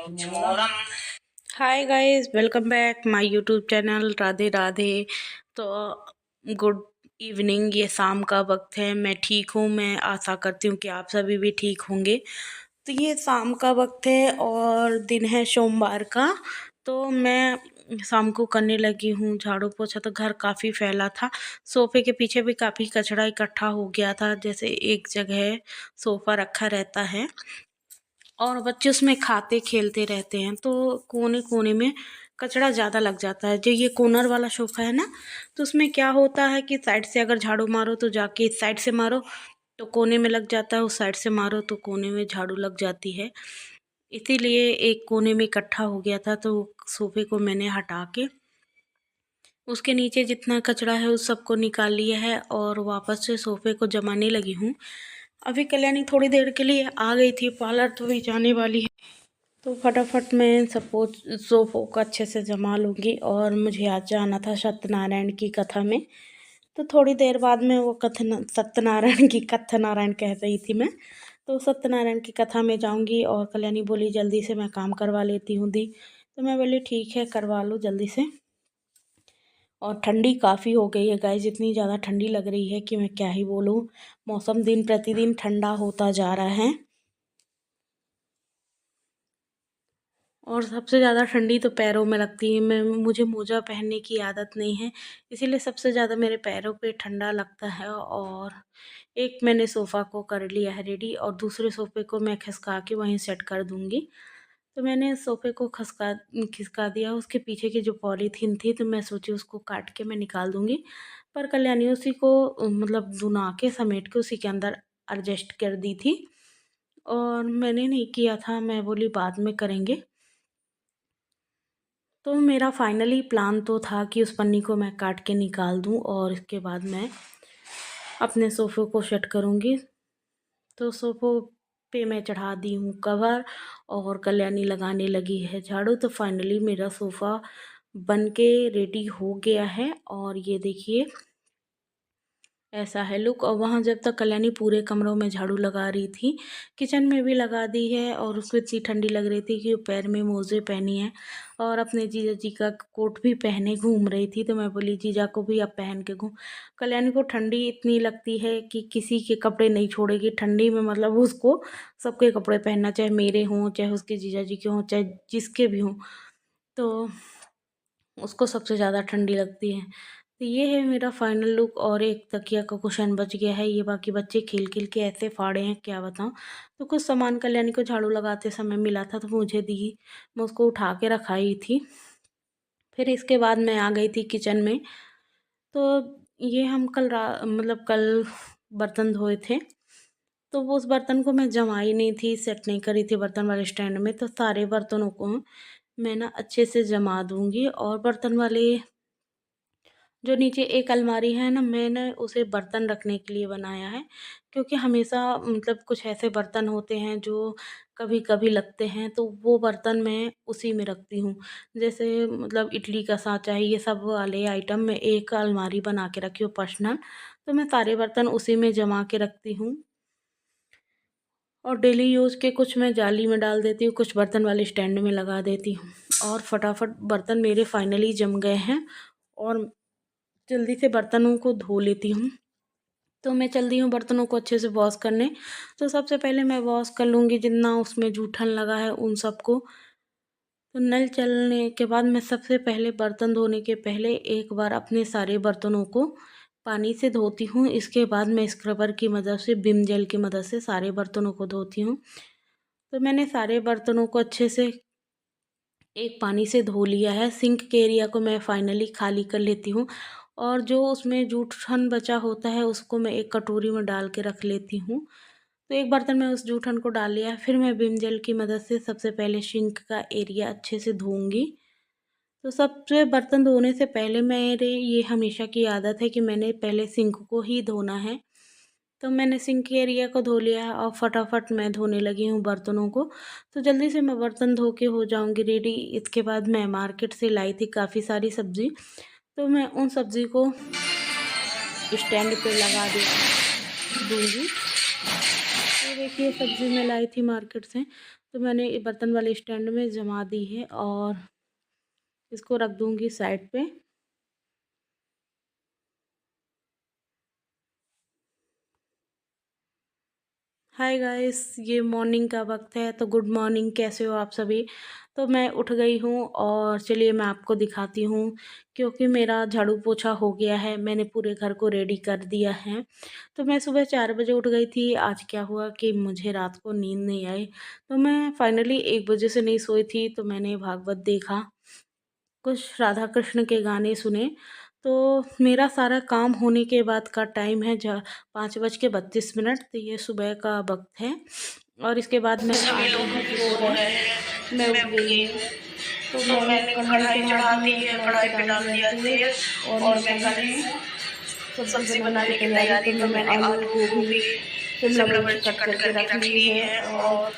Hi guys, welcome back my YouTube channel Radhe Radhe. तो good evening, ये शाम का वक्त है। मैं ठीक हूँ। मैं आशा करती हूँ कि आप सभी भी ठीक होंगे। तो ये शाम का वक्त है और दिन है सोमवार का। तो मैं शाम को करने लगी हूँ झाड़ू पोछा। तो घर काफ़ी फैला था। सोफ़े के पीछे भी काफ़ी कचरा इकट्ठा हो गया था। जैसे एक जगह सोफ़ा रखा रहता है और बच्चे उसमें खाते खेलते रहते हैं, तो कोने कोने में कचरा ज़्यादा लग जाता है। जो ये कॉर्नर वाला सोफ़ा है ना, तो उसमें क्या होता है कि साइड से अगर झाड़ू मारो तो जाके इस साइड से मारो तो कोने में लग जाता है, उस साइड से मारो तो कोने में झाड़ू लग जाती है। इसीलिए एक कोने में इकट्ठा हो गया था, तो सोफ़े को मैंने हटा के उसके नीचे जितना कचरा है उस सबको निकाल लिया है और वापस से सोफ़े को जमाने लगी हूँ। अभी कल्याणी थोड़ी देर के लिए आ गई थी, पार्लर तो भी जाने वाली है, तो फटाफट मैं सपोज सोफ़ों को अच्छे से जमा लूँगी। और मुझे आज जाना था सत्यनारायण की कथा में, तो थोड़ी देर बाद में वो सत्यनारायण कह रही थी मैं, तो सत्यनारायण की कथा में जाऊँगी। और कल्याणी बोली जल्दी से मैं काम करवा लेती हूँ दी, तो मैं बोली ठीक है करवा लो जल्दी से। और ठंडी काफ़ी हो गई है गाइस, इतनी ज़्यादा ठंडी लग रही है कि मैं क्या ही बोलूँ। मौसम दिन प्रतिदिन ठंडा होता जा रहा है और सबसे ज़्यादा ठंडी तो पैरों में लगती है। मुझे मोजा पहनने की आदत नहीं है, इसीलिए सबसे ज़्यादा मेरे पैरों पे ठंडा लगता है। और एक मैंने सोफ़ा को कर लिया है रेडी और दूसरे सोफ़े को मैं खिसका के वहीं सेट कर दूँगी। तो मैंने सोफ़े को खिसका दिया। उसके पीछे की जो पॉलीथीन थी तो मैं सोची उसको काट के मैं निकाल दूँगी, पर कल्याणी उसी को मतलब दुना के समेट के उसी के अंदर एडजस्ट कर दी थी और मैंने नहीं किया था। मैं बोली बाद में करेंगे। तो मेरा फाइनली प्लान तो था कि उस पन्नी को मैं काट के निकाल दूं और इसके बाद मैं अपने सोफ़े को सेट करूंगी। तो सोफ़ों पे मैं चढ़ा दी हूँ कवर और कल्याणी लगाने लगी है झाड़ू। तो फाइनली मेरा सोफ़ा बन के रेडी हो गया है और ये देखिए ऐसा है लुक। और वहाँ जब तक कल्याणी पूरे कमरों में झाड़ू लगा रही थी, किचन में भी लगा दी है और उसको इतनी ठंडी लग रही थी कि वो पैर में मोजे पहनी है और अपने जीजा जी का कोट भी पहने घूम रही थी। तो मैं बोली जीजा को भी अब पहन के घूम। कल्याणी को ठंडी इतनी लगती है कि किसी के कपड़े नहीं छोड़ेगी ठंडी में, मतलब उसको सबके कपड़े पहनना, चाहे मेरे हों चाहे उसके जीजा जी के हों चाहे जिसके भी हों, तो उसको सबसे ज़्यादा ठंडी लगती है। तो ये है मेरा फाइनल लुक और एक तकिया का कुशन बच गया है। ये बाकी बच्चे खेल के ऐसे फाड़े हैं क्या बताऊँ। तो कुछ सामान कल्याणी को झाड़ू लगाते समय मिला था तो मुझे दी, मैं उसको उठा के रखाई थी। फिर इसके बाद मैं आ गई थी किचन में। तो ये हम कल बर्तन धोए थे, तो वो उस बर्तन को मैं जमाई नहीं थी, सेट नहीं करी थी बर्तन वाले स्टैंड में। तो सारे बर्तनों को मैं ना अच्छे से जमा दूँगी। और बर्तन वाले जो नीचे एक अलमारी है ना, मैंने उसे बर्तन रखने के लिए बनाया है, क्योंकि हमेशा मतलब कुछ ऐसे बर्तन होते हैं जो कभी कभी लगते हैं, तो वो बर्तन मैं उसी में रखती हूँ। जैसे मतलब इडली का साँचा है, ये सब वाले आइटम मैं एक अलमारी बना के रखी हूँ पर्सनल। तो मैं सारे बर्तन उसी में जमा के रखती हूँ और डेली यूज़ के कुछ मैं जाली में डाल देती हूँ, कुछ बर्तन वाले स्टैंड में लगा देती हूँ। और फटाफट बर्तन मेरे फाइनली जम गए हैं और जल्दी से बर्तनों को धो लेती हूँ। तो मैं चल दी हूँ बर्तनों को अच्छे से वॉश करने। तो सबसे पहले मैं वॉश कर लूँगी जितना उसमें जूठन लगा है उन सबको। तो नल चलने के बाद मैं सबसे पहले बर्तन धोने के पहले एक बार अपने सारे बर्तनों को पानी से धोती हूँ। इसके बाद मैं स्क्रबर की मदद से, विम जेल की मदद से सारे बर्तनों को धोती हूँ। तो मैंने सारे बर्तनों को अच्छे से एक पानी से धो लिया है। सिंक के एरिया को मैं फाइनली खाली कर लेती हूँ और जो उसमें जूठन बचा होता है उसको मैं एक कटोरी में डाल के रख लेती हूँ। तो एक बर्तन में उस जूठन को डाल लिया, फिर मैं विम जेल की मदद से सबसे पहले सिंक का एरिया अच्छे से धोऊंगी। तो सबसे बर्तन धोने से पहले मेरे ये हमेशा की आदत है कि मैंने पहले सिंक को ही धोना है। तो मैंने सिंक के एरिया को धो लिया है और फटाफट मैं धोने लगी हूँ बर्तनों को। तो जल्दी से मैं बर्तन धो के हो जाऊँगी रेडी। इसके बाद मैं मार्केट से लाई थी काफ़ी सारी सब्ज़ी, तो मैं उन सब्ज़ी को स्टैंड पे लगा दूँगी। तो देखिए सब्ज़ी मैं लाई थी मार्केट से, तो मैंने ये बर्तन वाले स्टैंड में जमा दी है और इसको रख दूँगी साइड पे। हाय गाइस, ये मॉर्निंग का वक्त है तो गुड मॉर्निंग, कैसे हो आप सभी। तो मैं उठ गई हूँ और चलिए मैं आपको दिखाती हूँ। क्योंकि मेरा झाड़ू पोछा हो गया है, मैंने पूरे घर को रेडी कर दिया है। तो मैं सुबह 4 बजे उठ गई थी। आज क्या हुआ कि मुझे रात को नींद नहीं आई, तो मैं फाइनली 1 बजे से नहीं सोई थी। तो मैंने भागवत देखा, कुछ राधा कृष्ण के गाने सुने। तो मेरा सारा काम होने के बाद का टाइम है 5:32। तो ये सुबह का वक्त है और इसके बाद मैं सभी आधी लोगों घंटे को सो है, गई, मैं उठ मैं उठ गई गई हूँ। हूँ। तो तो मैंने मैंने कढ़ाई कढ़ाई चढ़ा चढ़ा दी दी है, है, कढ़ाई कढ़ाई पे पे डाल डाल दिया दिया तेल तेल और और मैं मैं कर कर रही रही हूँ हूँ सब्ज़ी सब्जी बनाने की बनाने की तैयारी। तो तैयारी। तो मैंने मैंने आलू, आलू गोभी, गोभी शिमला शिमला मिर्च मिर्च कट कट करके करके रख रख ली ली है है और और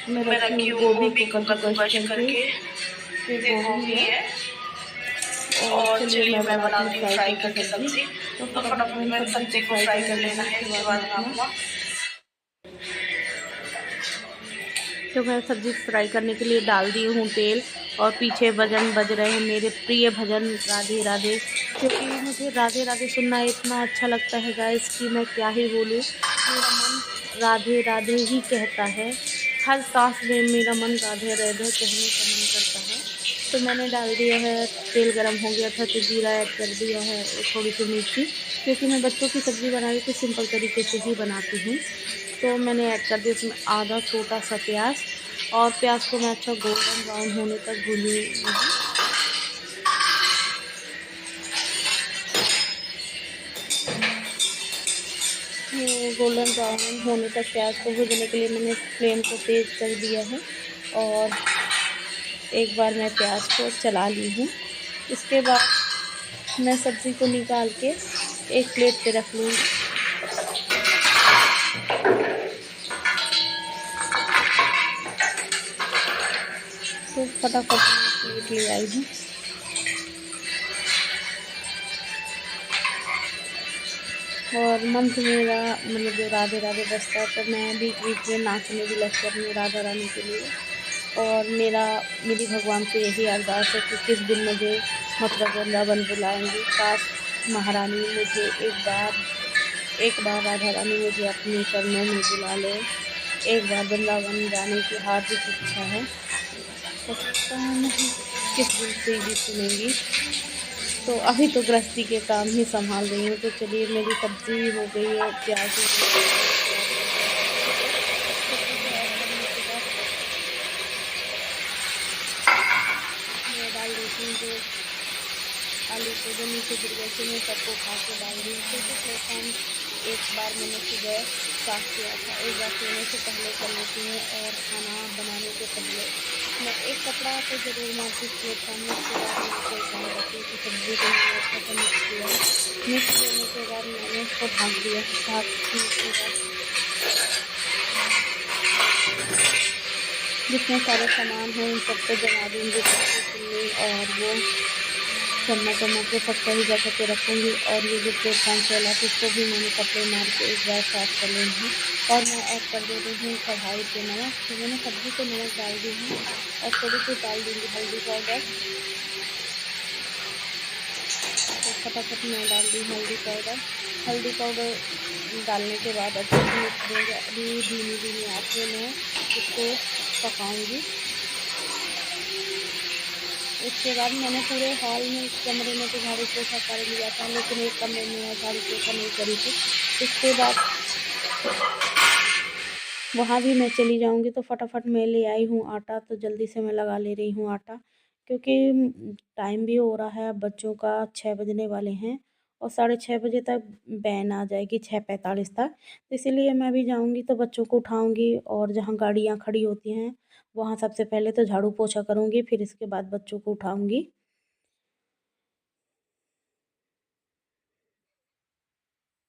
मैं मैं रखी हूँ रखी हूँ गोभी गोभी को को कद्दूकस कद्दूकश करके। करके। ये ये गोभी गोभी है है और और चलिए चलिए मैं मैं बनाती हूँ बनाती हूँ फ्राई फ्राई करके करके सब्ज़ी। सब्जी। तो तो फटाफट फटाफट मैंने मैंने सब्ज़ी को सब्जी को फ्राई फ्राई कर कर लेना लेना है, है, उसके उसके बाद मैं बाद मैं अपना। अपना। तो मैं सब्ज़ी फ्राई करने के लिए डाल दी हूँ तेल और पीछे भजन बज रहे हैं, मेरे प्रिय भजन राधे राधे। क्योंकि मुझे राधे राधे सुनना इतना अच्छा लगता है गाइस कि मैं क्या ही बोलूँ। मेरा मन राधे राधे ही कहता है, हर सांस में मेरा मन राधे राधे कहने का मन करता है। तो मैंने डाल दिया है, तेल गरम हो गया था तो जीरा ऐड कर दिया है और थोड़ी सी मिर्ची। क्योंकि मैं बच्चों की सब्ज़ी बना रही थी, सिंपल तरीके से ही बनाती हूँ। तो मैंने ऐड कर दिया इसमें आधा छोटा सा प्याज और प्याज को मैं अच्छा गोल्डन ब्राउन होने तक भूनूंगी। गोल्डन ब्राउन होने तक प्याज को भूनने के लिए मैंने फ्लेम को तेज़ कर दिया है और एक बार मैं प्याज को चला ली हूँ। इसके बाद मैं सब्ज़ी को निकाल के एक प्लेट पे रख लूँगी। तो फटाफट मैं प्लेट ले आई हूँ और मंथ मेरा मतलब जो राधे राधे बजता है तो मैं बीच बीच में नाचने भी लगती हूँ अपनी राधा रानी के लिए। और मेरी भगवान से यही अरदास है कि किस दिन मुझे मथुरा वृंदावन बुलाएंगी। काश महारानी मुझे एक बार राधा रानी मुझे अपने चरणों में बुला ले। एक बार वृंदावन जाने की हार्दिक इच्छा है, पता नहीं किस दिन से ही सुनेंगी। तो अभी तो गृहस्थी के काम ही संभाल रही हूँ। तो चलिए मेरी सब्ज़ी हो गई है, प्याज हो गई है, सब्ज़ी को ऐड करने के बाद मैं डाल देती हूँ जो आलू को जो नीचे गिर गए थे, मैं सबको उठा के डाल दी हूँ। क्योंकि प्लेटफॉर्म एक बार मैंने सुबह साफ़ किया था, एक बार सोने से पहले कर लेती हूँ और खाना बनाने से पहले मैं एक कपड़ा तो ज़रूर मारती हूँ प्लेटफॉर्म में। उसके बाद मैं कोई काम करती हूँ। तो सब्ज़ी को मैंने अच्छे से मिक्स किया, मिक्स करने के बाद मैंने उसको ढक दिया। ढकने के बाद जितने सारे सामान हैं उन सबको जमा दूँगी पन्नी और वो चम्मच वम्मच को सब सही जगह पे रखूँगी। और ये जो प्लेटफॉर्म फैला था उसको भी मैंने कपड़े मार के एक बार साफ़ कर लेना है। और मैं ऐड कर दे रही हूँ कढ़ाई पे नमक। तो मैंने सब्ज़ी पे नमक डाल दी हूँ और थोड़ी सी डाल दूँगी हल्दी पाउडर। तो फटाफट मैं डाल दी हल्दी पाउडर। हल्दी पाउडर डालने के बाद अच्छे से मिक्स देंगे। अभी धीमी धीमी आँच में मैं इसको पकाऊँगी। उसके बाद मैंने पूरे हॉल में इस कमरे में तो झाड़ू पोछा कर लिया था, लेकिन एक कमरे में मैं झाड़ू पोछा नहीं करी थी। उसके बाद वहाँ भी मैं चली जाऊँगी। तो फटाफट मैं ले आई हूँ आटा, तो जल्दी से मैं लगा ले रही हूँ आटा। क्योंकि टाइम भी हो रहा है, अब बच्चों का 6 बजने वाले हैं और 6:30 बजे तक वैन आ जाएगी, 6:45 तक। तो इसीलिए मैं भी जाऊँगी तो बच्चों को उठाऊँगी और जहाँ गाड़ियाँ खड़ी होती हैं वहाँ सबसे पहले तो झाड़ू पोछा करूँगी, फिर इसके बाद बच्चों को उठाऊँगी।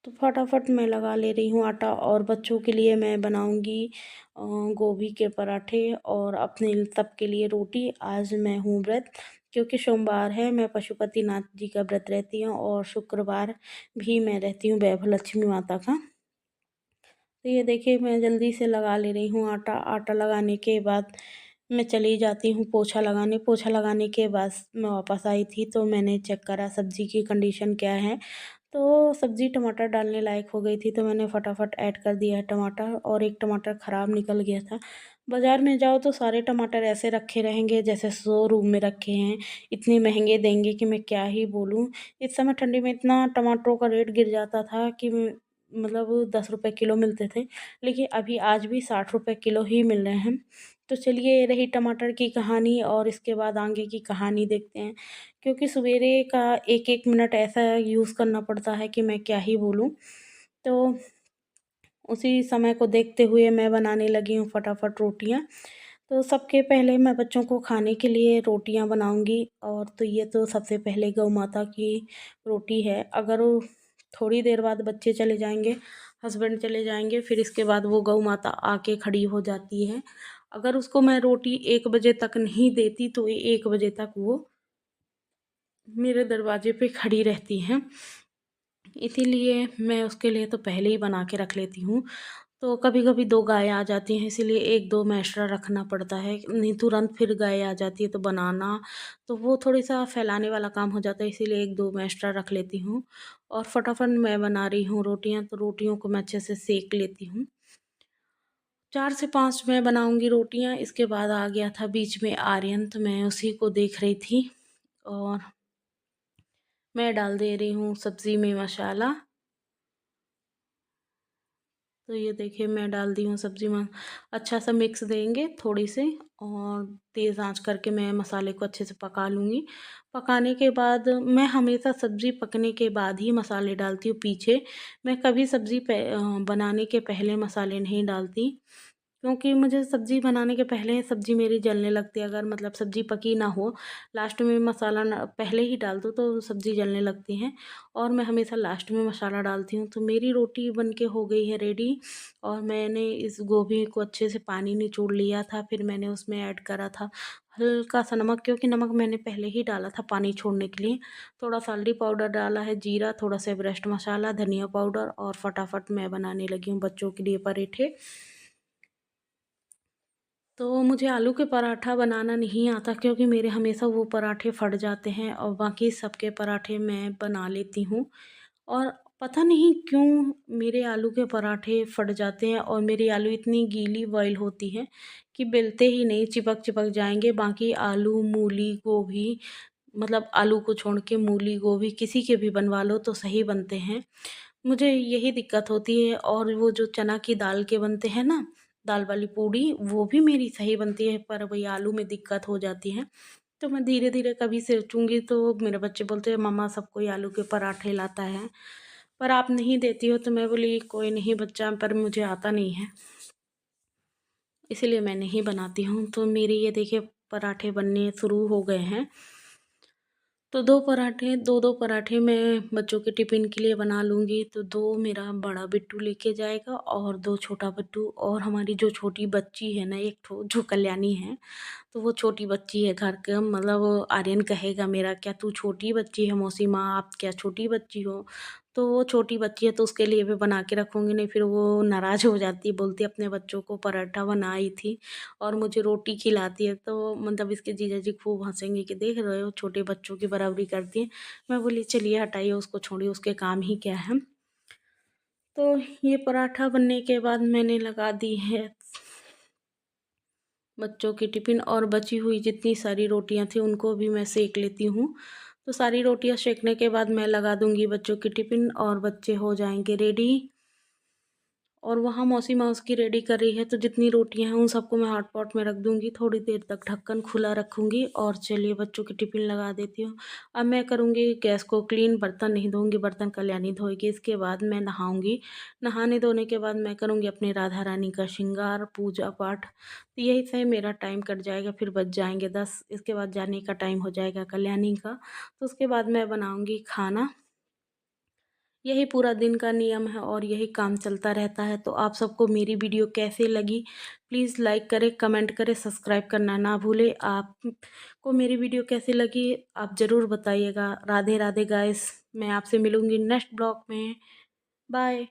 तो फटाफट मैं लगा ले रही हूँ आटा और बच्चों के लिए मैं बनाऊँगी गोभी के पराठे और अपने सबके लिए रोटी। आज मैं हूँ व्रत, क्योंकि सोमवार है, मैं पशुपतिनाथ जी का व्रत रहती हूँ और शुक्रवार भी मैं रहती हूँ वैभव लक्ष्मी माता का। तो ये देखिए मैं जल्दी से लगा ले रही हूँ आटा। आटा लगाने के बाद मैं चली जाती हूँ पोछा लगाने। पोछा लगाने के बाद मैं वापस आई थी तो मैंने चेक करा सब्ज़ी की कंडीशन क्या है। तो सब्ज़ी टमाटर डालने लायक हो गई थी तो मैंने फटाफट ऐड कर दिया है टमाटर, और एक टमाटर ख़राब निकल गया था। बाज़ार में जाओ तो सारे टमाटर ऐसे रखे रहेंगे जैसे शोरूम में रखे हैं। इतने महँगे देंगे कि मैं क्या ही बोलूँ। इस समय ठंडी में इतना टमाटरों का रेट गिर जाता था कि मतलब 10 रुपए किलो मिलते थे, लेकिन अभी आज भी 60 रुपए किलो ही मिल रहे हैं। तो चलिए ये रही टमाटर की कहानी, और इसके बाद आगे की कहानी देखते हैं। क्योंकि सवेरे का एक-एक मिनट ऐसा यूज़ करना पड़ता है कि मैं क्या ही बोलूँ। तो उसी समय को देखते हुए मैं बनाने लगी हूँ फटाफट रोटियाँ। तो सबके पहले मैं बच्चों को खाने के लिए रोटियाँ बनाऊँगी, और तो ये तो सबसे पहले गौ माता की रोटी है। अगर वो थोड़ी देर बाद बच्चे चले जाएँगे, हस्बैंड चले जाएँगे, फिर इसके बाद वो गौ माता आके खड़ी हो जाती है। अगर उसको मैं रोटी 1 बजे तक नहीं देती तो ये 1 बजे तक वो मेरे दरवाजे पे खड़ी रहती हैं। इसीलिए मैं उसके लिए तो पहले ही बना के रख लेती हूँ। तो कभी-कभी 2 गायें आ जाती हैं, इसीलिए 1-2 में एक्स्ट्रा रखना पड़ता है, नहीं तुरंत फिर गाय आ जाती है तो बनाना, तो वो थोड़ी-सा फैलाने वाला काम हो जाता है, इसीलिए 1-2 मैं एक्स्ट्रा रख लेती हूँ। और फटाफट मैं बना रही हूँ रोटियाँ, तो रोटियों को मैं अच्छे से सेंक लेती हूँ। 4 से 5 मैं बनाऊँगी रोटियाँ, इसके बाद आ गया था बीच में आर्यन, तो मैं उसी को देख रही थी, और मैं डाल दे रही हूँ सब्ज़ी में मसाला। तो ये देखिए मैं डाल दी हूँ सब्ज़ी में, अच्छा सा मिक्स देंगे थोड़ी सी, और तेज़ आंच करके मैं मसाले को अच्छे से पका लूँगी। पकाने के बाद मैं हमेशा सब्ज़ी पकने के बाद ही मसाले डालती हूँ पीछे। मैं कभी सब्ज़ी बनाने के पहले मसाले नहीं डालती, क्योंकि मुझे सब्ज़ी बनाने के पहले सब्ज़ी मेरी जलने लगती है। अगर मतलब सब्ज़ी पकी ना हो, लास्ट में मसाला ना पहले ही डाल दूँ तो सब्ज़ी जलने लगती हैं, और मैं हमेशा लास्ट में मसाला डालती हूँ। तो मेरी रोटी बन के हो गई है रेडी, और मैंने इस गोभी को अच्छे से पानी निचोड़ लिया था, फिर मैंने उसमें ऐड करा था हल्का सा नमक, क्योंकि नमक मैंने पहले ही डाला था पानी छोड़ने के लिए। थोड़ा सा हल्दी पाउडर डाला है, जीरा, थोड़ा सा एवरेस्ट मसाला, धनिया पाउडर, और फटाफट मैं बनाने लगी हूँ बच्चों के लिए पराठे। तो मुझे आलू के पराठा बनाना नहीं आता, क्योंकि मेरे हमेशा वो पराठे फट जाते हैं, और बाकी सबके पराठे मैं बना लेती हूँ। और पता नहीं क्यों मेरे आलू के पराठे फट जाते हैं, और मेरी आलू इतनी गीली बॉयल होती है कि बेलते ही नहीं चिपक जाएंगे। बाकी आलू, मूली, गोभी, मतलब आलू को छोड़ के मूली, गोभी किसी के भी बनवा लो तो सही बनते हैं। मुझे यही दिक्कत होती है, और वो जो चना की दाल के बनते हैं ना, दाल वाली पूड़ी, वो भी मेरी सही बनती है, पर वही आलू में दिक्कत हो जाती है। तो मैं धीरे-धीरे कभी सोचूँगी तो मेरे बच्चे बोलते हैं मम्मा सब कोई आलू के पराठे लाता है, पर आप नहीं देती हो, तो मैं बोली कोई नहीं बच्चा, पर मुझे आता नहीं है, इसीलिए मैं नहीं बनाती हूँ। तो मेरे ये देखिए पराठे बनने शुरू हो गए हैं। तो 2-2 पराठे मैं बच्चों के टिफ़िन के लिए बना लूँगी, तो 2 मेरा बड़ा बिट्टू लेके जाएगा और 2 छोटा बिट्टू, और हमारी जो छोटी बच्ची है ना एक ठो, जो कल्याणी है, तो वो छोटी बच्ची है घर का, मतलब आर्यन कहेगा मेरा, क्या तू छोटी बच्ची है मौसी माँ, आप क्या छोटी बच्ची हो? तो वो छोटी बच्ची है तो उसके लिए भी बना के रखूँगी, नहीं फिर वो नाराज़ हो जाती है, बोलती है अपने बच्चों को पराठा बनाई थी और मुझे रोटी खिलाती है। तो मतलब इसके जीजा जी खूब हँसेंगे कि देख रहे हो छोटे बच्चों की बराबरी करती है। मैं बोली चलिए हटाइए उसको, छोड़िए, उसके काम ही क्या है। तो ये पराठा बनने के बाद मैंने लगा दी है बच्चों की टिफ़िन, और बची हुई जितनी सारी रोटियां थी उनको भी मैं सेक लेती हूँ। तो सारी रोटियां सेकने के बाद मैं लगा दूंगी बच्चों की टिफ़िन, और बच्चे हो जाएंगे रेडी। और वहाँ मौसी माँ उसकी रेडी कर रही है, तो जितनी रोटियां हैं उन सबको मैं हॉट पॉट में रख दूंगी, थोड़ी देर तक ढक्कन खुला रखूंगी, और चलिए बच्चों की टिफ़िन लगा देती हूँ। अब मैं करूँगी गैस को क्लीन, बर्तन नहीं धोऊंगी, बर्तन कल्याणी धोएगी, इसके बाद मैं नहाऊंगी। नहाने धोने के बाद मैं करूँगी अपने राधा रानी का श्रृंगार, पूजा पाठ, तो यही से मेरा टाइम कट जाएगा, फिर बज जाएंगे 10, इसके बाद जाने का टाइम हो जाएगा कल्याणी का। तो उसके बाद मैं बनाऊँगी खाना। यही पूरा दिन का नियम है और यही काम चलता रहता है। तो आप सबको मेरी वीडियो कैसे लगी, प्लीज़ लाइक करें, कमेंट करें, सब्सक्राइब करना ना भूलें। आपको मेरी वीडियो कैसी लगी आप ज़रूर बताइएगा। राधे राधे गाइस, मैं आपसे मिलूँगी नेक्स्ट ब्लॉग में। बाय।